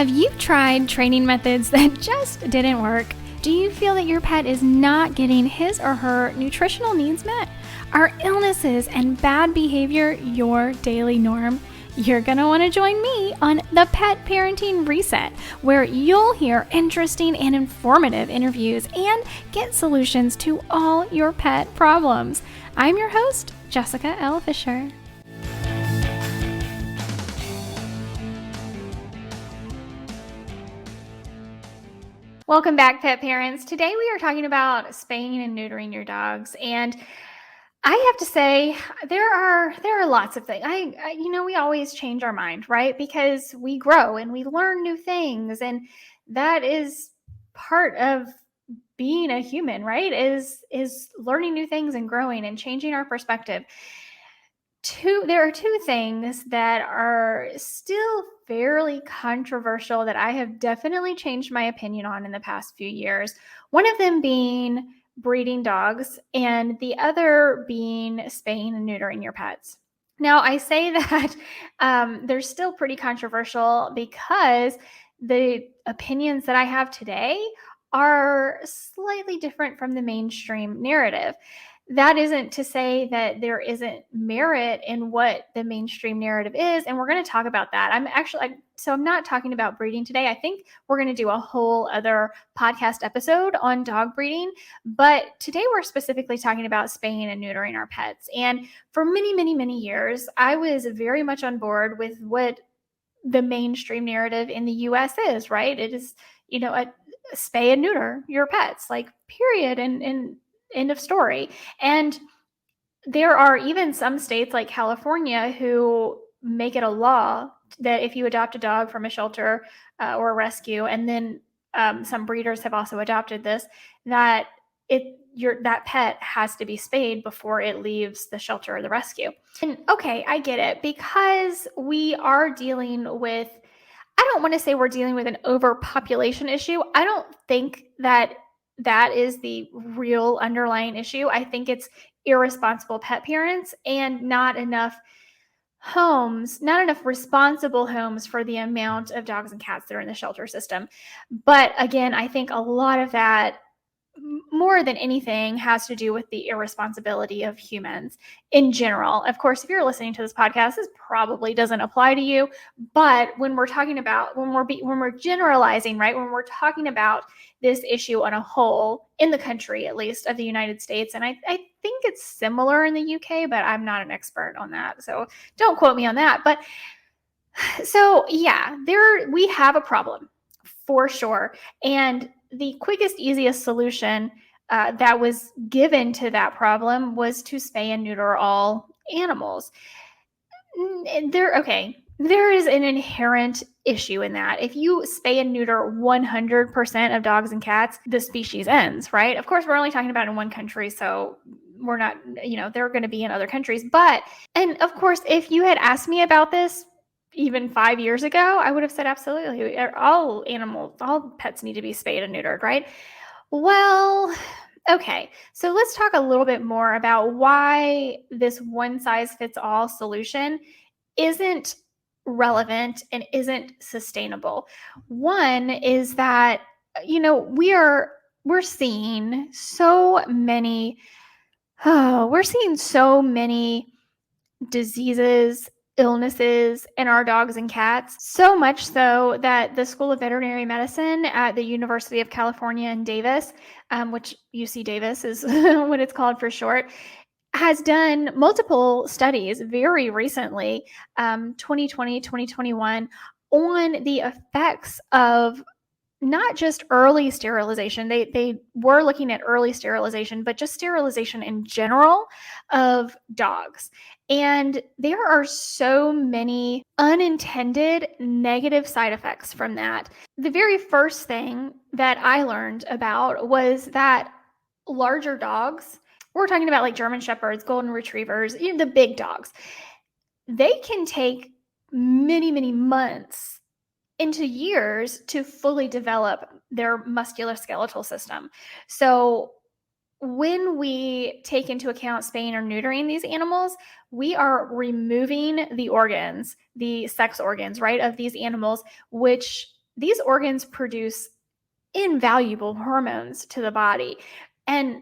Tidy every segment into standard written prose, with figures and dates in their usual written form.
Have you tried training methods that just didn't work? Do you feel that your pet is not getting his or her nutritional needs met? Are illnesses and bad behavior your daily norm? You're going to want to join me on the Pet Parenting Reset, where you'll hear interesting and informative interviews and get solutions to all your pet problems. I'm your host, Jessica L. Fisher. Welcome back, pet parents. Today we are talking about spaying and neutering your dogs, and I have to say there are lots of things. We always change our mind, right? Because we grow and we learn new things, and that is part of being a human, right? Is learning new things and growing and changing our perspective. There are two things that are still fairly controversial that I have definitely changed my opinion on in the past few years. One of them being breeding dogs, and the other being spaying and neutering your pets. Now, I say that they're still pretty controversial because the opinions that I have today are slightly different from the mainstream narrative. That isn't to say that there isn't merit in what the mainstream narrative is, and we're going to talk about that. I'm not talking about breeding today. I think we're going to do a whole other podcast episode on dog breeding, but today we're specifically talking about spaying and neutering our pets. And for many, many, many years, I was very much on board with what the mainstream narrative in the US is, right? It is, a spay and neuter your pets, like period, and end of story. And there are even some states like California who make it a law that if you adopt a dog from a shelter or a rescue, and then some breeders have also adopted this, that that pet has to be spayed before it leaves the shelter or the rescue. And okay, I get it, because we are dealing with, I don't want to say we're dealing with an overpopulation issue. I don't think that is the real underlying issue. I think it's irresponsible pet parents and not enough responsible homes for the amount of dogs and cats that are in the shelter system. But again, I think a lot of that, more than anything, has to do with the irresponsibility of humans in general. Of course, if you're listening to this podcast, this probably doesn't apply to you. But when we're talking about, when we're generalizing, right? When we're talking about this issue on a whole, in the country, at least, of the United States, and I think it's similar in the UK, but I'm not an expert on that, so don't quote me on that. But so yeah, we have a problem for sure. And the quickest, easiest solution that was given to that problem was to spay and neuter all animals. There is an inherent issue in that. If you spay and neuter 100% of dogs and cats, the species ends, right? Of course, we're only talking about in one country, so we're not, they're going to be in other countries. And of course, if you had asked me about this even 5 years ago, I would have said absolutely. All pets need to be spayed and neutered, right? Well, okay. So let's talk a little bit more about why this one-size-fits-all solution isn't relevant and isn't sustainable. One is that, we're seeing so many diseases, illnesses in our dogs and cats, so much so that the School of Veterinary Medicine at the University of California in Davis, which UC Davis is what it's called for short, has done multiple studies very recently, 2020, 2021, on the effects of not just early sterilization. They were looking at early sterilization, but just sterilization in general of dogs. And there are so many unintended negative side effects from that. The very first thing that I learned about was that larger dogs, we're talking about like German Shepherds, Golden Retrievers, the big dogs, they can take many, many months into years to fully develop their musculoskeletal system. So when we take into account spaying or neutering these animals, we are removing the organs, the sex organs, right, of these animals, which these organs produce invaluable hormones to the body. And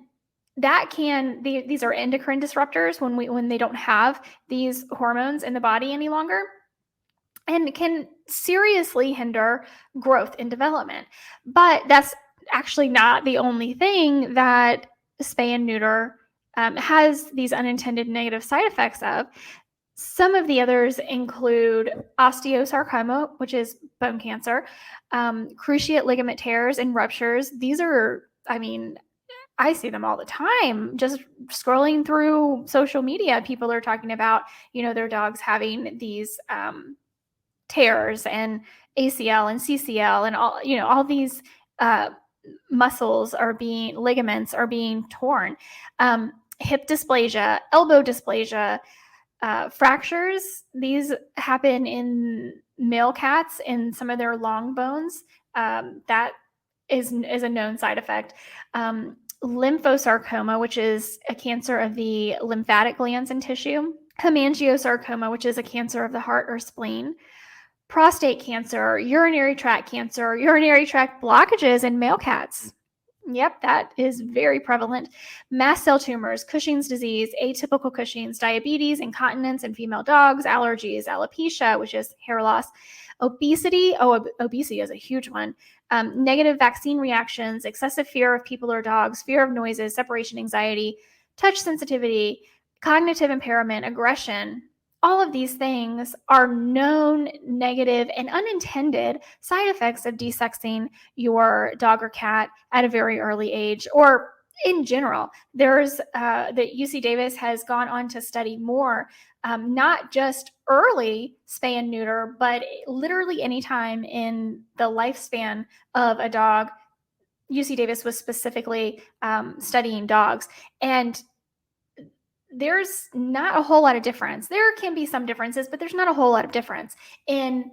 these are endocrine disruptors when they don't have these hormones in the body any longer, and can seriously hinder growth and development. But that's actually not the only thing that spay and neuter has these unintended negative side effects of. Some of the others include osteosarcoma, which is bone cancer, cruciate ligament tears and ruptures. These are, I see them all the time. Just scrolling through social media, people are talking about, their dogs having these tears and ACL and CCL and all these ligaments are being torn. Hip dysplasia, elbow dysplasia, fractures. These happen in male cats in some of their long bones. That is a known side effect. Lymphosarcoma, which is a cancer of the lymphatic glands and tissue. Hemangiosarcoma, which is a cancer of the heart or spleen. Prostate cancer, urinary tract blockages in male cats. Yep, that is very prevalent. Mast cell tumors, Cushing's disease, atypical Cushing's, diabetes, incontinence in female dogs, allergies, alopecia, which is hair loss, obesity. Obesity is a huge one. Negative vaccine reactions, excessive fear of people or dogs, fear of noises, separation anxiety, touch sensitivity, cognitive impairment, aggression. All of these things are known negative and unintended side effects of desexing your dog or cat at a very early age, or in general. There's the UC Davis has gone on to study more, not just early spay and neuter, but literally any time in the lifespan of a dog. UC Davis was specifically studying dogs, and there's not a whole lot of difference. There can be some differences, but there's not a whole lot of difference in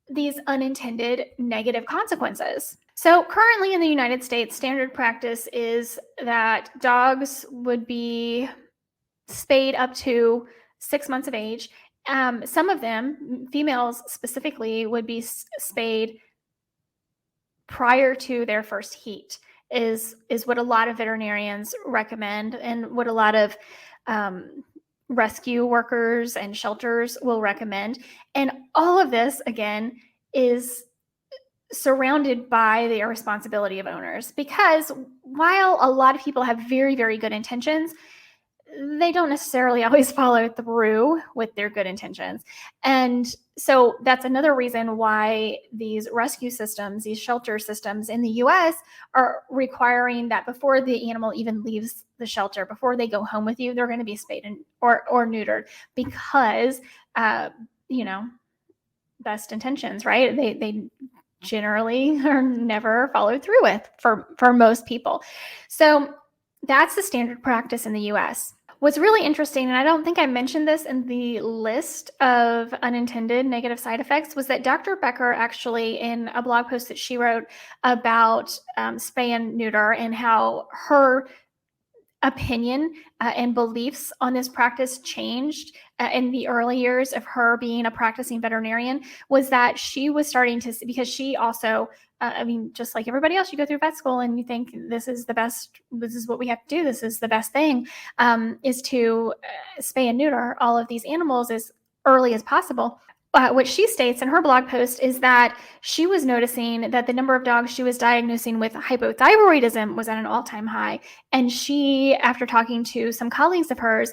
these unintended negative consequences. So currently in the United States, standard practice is that dogs would be spayed up to 6 months of age. Some of them, females specifically, would be spayed prior to their first heat, is what a lot of veterinarians recommend, and what a lot of rescue workers and shelters will recommend. And all of this, again, is surrounded by the irresponsibility of owners, because while a lot of people have very, very good intentions, they don't necessarily always follow through with their good intentions. And so that's another reason why these rescue systems, these shelter systems in the US are requiring that before the animal even leaves the shelter, before they go home with you, they're going to be spayed or neutered, because, best intentions, right? They generally are never followed through with for most people. So that's the standard practice in the US. What's really interesting, and I don't think I mentioned this in the list of unintended negative side effects, was that Dr. Becker actually, in a blog post that she wrote about spay and neuter and how her opinion and beliefs on this practice changed in the early years of her being a practicing veterinarian, was that she was starting to see, because she also, just like everybody else, you go through vet school and you think this is the best, this is what we have to do, this is the best thing, is to spay and neuter all of these animals as early as possible. What she states in her blog post is that she was noticing that the number of dogs she was diagnosing with hypothyroidism was at an all-time high. And she, after talking to some colleagues of hers,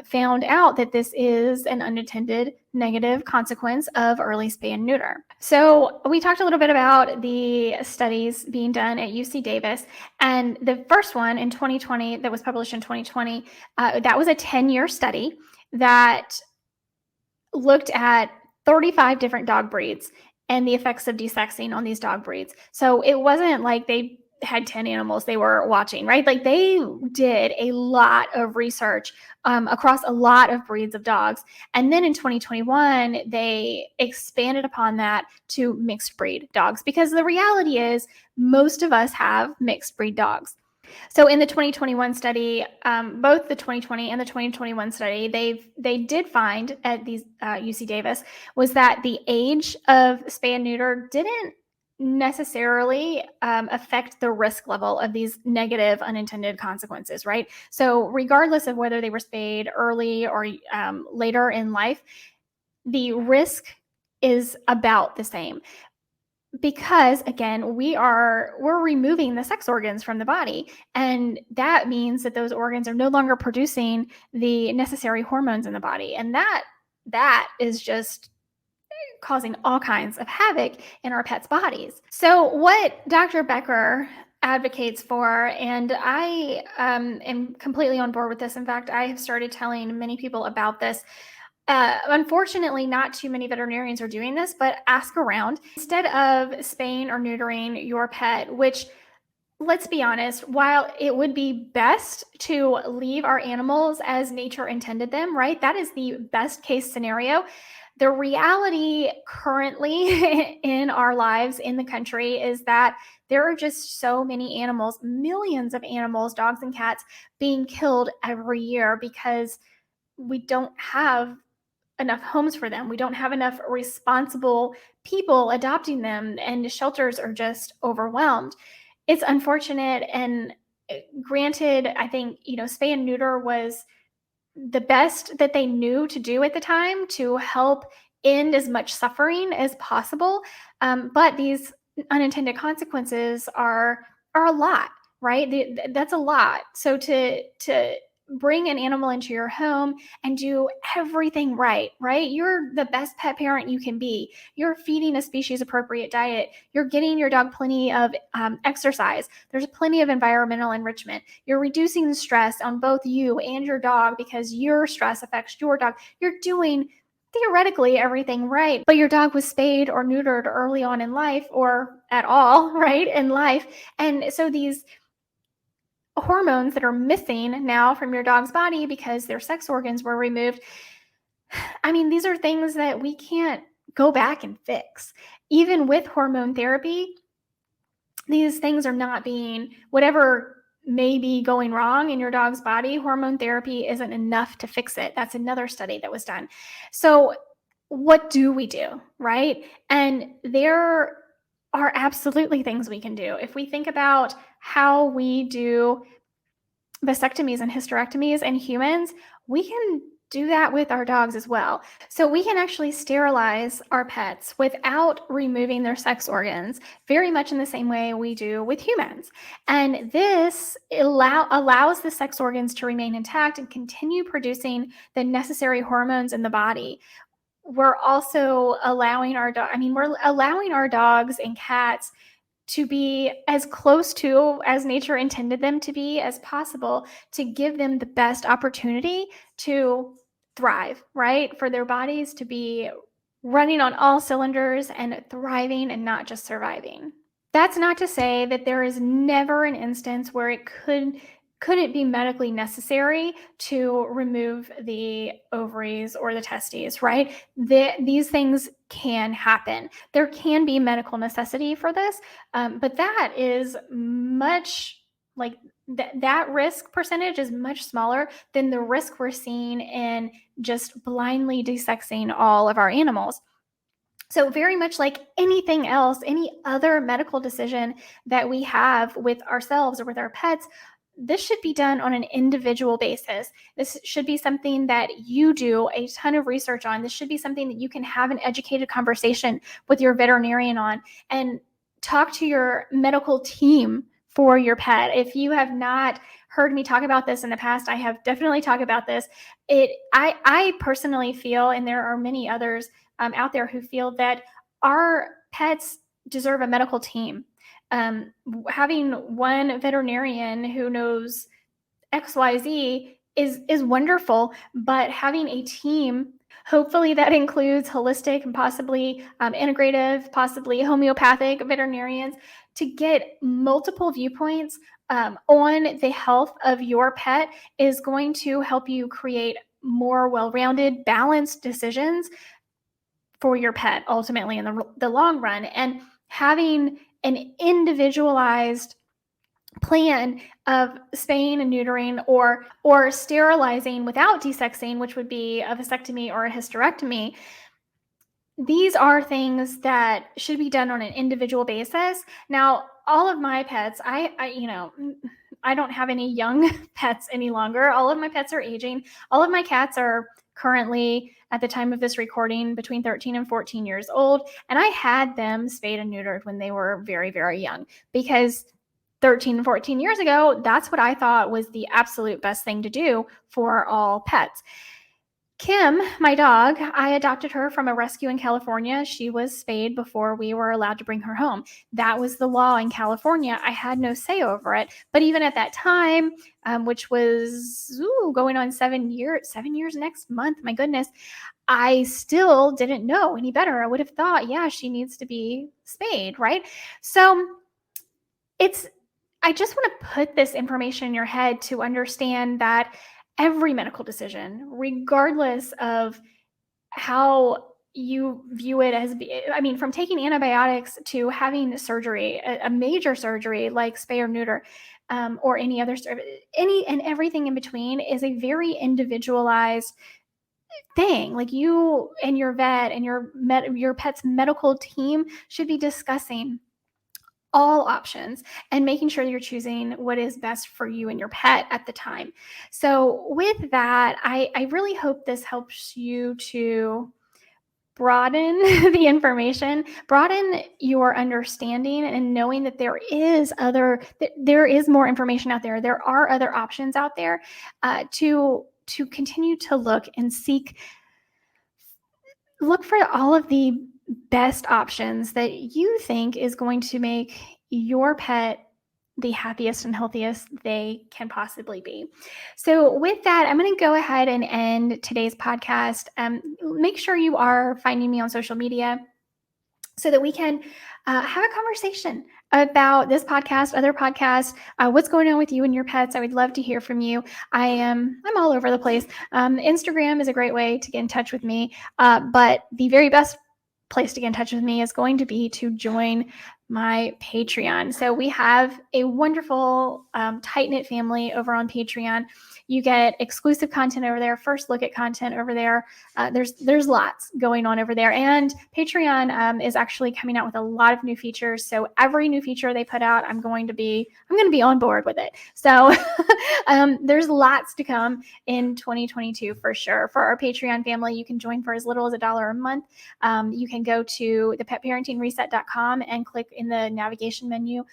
found out that this is an unintended negative consequence of early spay and neuter. So we talked a little bit about the studies being done at UC Davis. And the first one in 2020 that was published in 2020, that was a 10-year study that looked at 35 different dog breeds and the effects of desexing on these dog breeds. So it wasn't like they had 10 animals they were watching, right? Like they did a lot of research across a lot of breeds of dogs. And then in 2021, they expanded upon that to mixed breed dogs, because the reality is most of us have mixed breed dogs. So in the 2021 study, both the 2020 and the 2021 study, they did find at these UC Davis was that the age of spay and neuter didn't necessarily affect the risk level of these negative unintended consequences, right? So regardless of whether they were spayed early or later in life, the risk is about the same, because again, we're removing the sex organs from the body, and that means that those organs are no longer producing the necessary hormones in the body, and that is just causing all kinds of havoc in our pets' bodies. So what Dr. Becker advocates for, and I am completely on board with this. In fact, I have started telling many people about this. Unfortunately, not too many veterinarians are doing this, but ask around. Instead of spaying or neutering your pet, which, let's be honest, while it would be best to leave our animals as nature intended them, right? That is the best case scenario. The reality currently in our lives in the country is that there are just so many animals, millions of animals, dogs and cats, being killed every year because we don't have enough homes for them. We don't have enough responsible people adopting them, and the shelters are just overwhelmed. It's unfortunate. And granted, I think, spay and neuter was the best that they knew to do at the time to help end as much suffering as possible. But these unintended consequences are a lot, right? That's a lot. So to bring an animal into your home and do everything right? You're the best pet parent you can be. You're feeding a species appropriate diet. You're getting your dog plenty of exercise. There's plenty of environmental enrichment. You're reducing the stress on both you and your dog because your stress affects your dog. You're doing theoretically everything right, but your dog was spayed or neutered early on in life, or at all, right, in life. And so these hormones that are missing now from your dog's body because their sex organs were removed, I mean, these are things that we can't go back and fix. Even with hormone therapy, these things are not being, whatever may be going wrong in your dog's body, hormone therapy isn't enough to fix it. That's another study that was done. So what do we do, right? And there are absolutely things we can do. If we think about how we do vasectomies and hysterectomies in humans, we can do that with our dogs as well. So we can actually sterilize our pets without removing their sex organs, very much in the same way we do with humans. And this allows the sex organs to remain intact and continue producing the necessary hormones in the body. We're also allowing we're allowing our dogs and cats to be as close to as nature intended them to be as possible, to give them the best opportunity to thrive, right? For their bodies to be running on all cylinders and thriving and not just surviving. That's not to say that there is never an instance where it couldn't be medically necessary to remove the ovaries or the testes, right? These things can happen. There can be medical necessity for this, but that is much like that risk percentage is much smaller than the risk we're seeing in just blindly desexing all of our animals. So very much like anything else, any other medical decision that we have with ourselves or with our pets, this should be done on an individual basis. This should be something that you do a ton of research on. This should be something that you can have an educated conversation with your veterinarian on, and talk to your medical team for your pet. If you have not heard me talk about this in the past, I have definitely talked about this. I personally feel, and there are many others out there who feel, that our pets deserve a medical team. Having one veterinarian who knows XYZ is wonderful, but having a team, hopefully that includes holistic and possibly integrative, possibly homeopathic veterinarians, to get multiple viewpoints on the health of your pet, is going to help you create more well-rounded, balanced decisions for your pet ultimately in the long run. And having an individualized plan of spaying and neutering or sterilizing without desexing, which would be a vasectomy or a hysterectomy, these are things that should be done on an individual basis. Now, all of my pets, I don't have any young pets any longer. All of my pets are aging. All of my cats are currently, at the time of this recording, between 13 and 14 years old. And I had them spayed and neutered when they were very, very young, because 13 and 14 years ago, that's what I thought was the absolute best thing to do for all pets. Kim, my dog, I adopted her from a rescue in California. She was spayed before we were allowed to bring her home. That was the law in California. I had no say over it. But even at that time, which was going on 7 years next month, my goodness, I still didn't know any better. I would have thought, yeah, she needs to be spayed, right? So I just want to put this information in your head to understand that every medical decision, regardless of how you view it as, from taking antibiotics to having surgery, a major surgery like spay or neuter, or any other, any and everything in between, is a very individualized thing. Like, you and your vet and your pet's medical team should be discussing all options and making sure you're choosing what is best for you and your pet at the time. So with that, I really hope this helps you to broaden the information, broaden your understanding, and knowing that there is more information out there. There are other options out there, to continue to look for all of the best options that you think is going to make your pet the happiest and healthiest they can possibly be. So with that, I'm going to go ahead and end today's podcast. Make sure you are finding me on social media so that we can have a conversation about this podcast, other podcasts, what's going on with you and your pets. I would love to hear from you. I'm all over the place. Instagram is a great way to get in touch with me, but the very best place to get in touch with me is going to be to join my Patreon. So we have a wonderful, tight-knit family over on Patreon. You get exclusive content over there, first look at content over there. There's lots going on over there. And Patreon is actually coming out with a lot of new features. So every new feature they put out, I'm going to be on board with it. So there's lots to come in 2022 for sure. For our Patreon family, you can join for as little as $1 a month. You can go to thepetparentingreset.com and click in the navigation menu,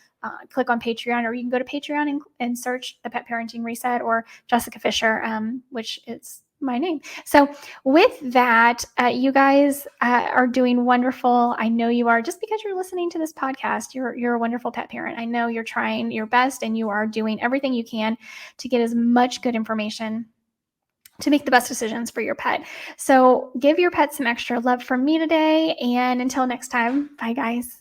click on Patreon, or you can go to Patreon and search the Pet Parenting Reset or Jessica Fisher, which is my name. So with that, you guys are doing wonderful. I know you are. Just because you're listening to this podcast, you're a wonderful pet parent. I know you're trying your best and you are doing everything you can to get as much good information to make the best decisions for your pet. So give your pet some extra love from me today. And until next time, bye guys.